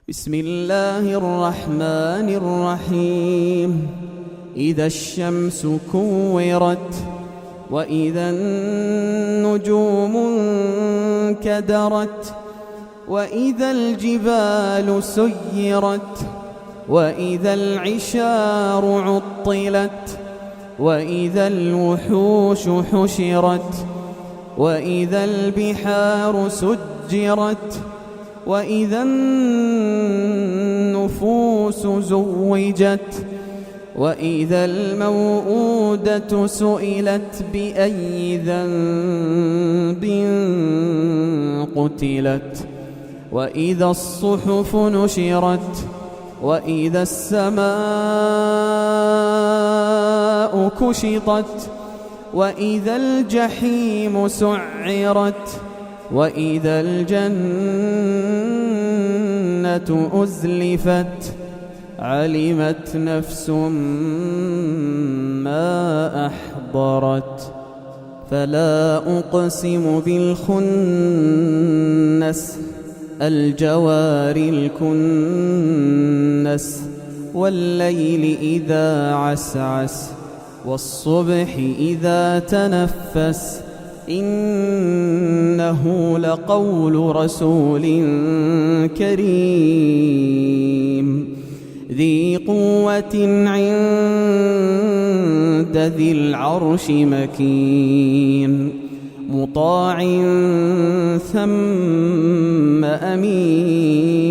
بسم الله الرحمن الرحيم. إذا الشمس كورت وإذا النجوم انكدرت وإذا الجبال سيرت وإذا العشار عطلت وإذا الوحوش حشرت وإذا البحار سجرت وإذا النفوس زوجت وإذا الموءودة سئلت بأي ذنب قتلت وإذا الصحف نشرت وإذا السماء كشطت وإذا الجحيم سعرت وإذا الجنة أزلفت علمت نفس ما أحضرت. فلا أقسم بالخنس الجوار الكنس والليل إذا عسعس والصبح إذا تنفس إنه لقول رسول كريم ذي قوة عند ذي العرش مكين مطاع ثم أمين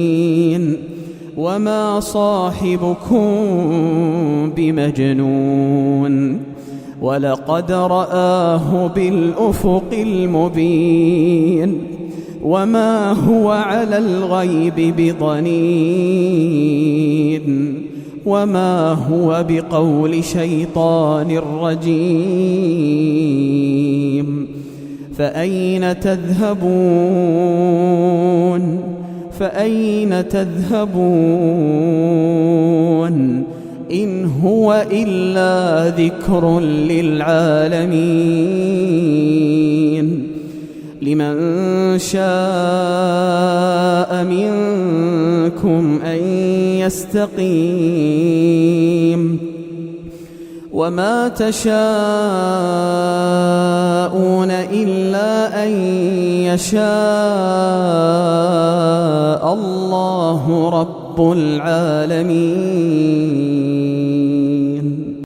وما صاحبكم بمجنون ولقد رآه بالأفق المبين وما هو على الغيب بضنين وما هو بقول شيطان رجيم. فأين تذهبون فأين تذهبون إن هو إلا ذكر للعالمين. لمن شاء منكم أن يستقيم وما تشاءون إلا أن يشاء الله رب العالمين.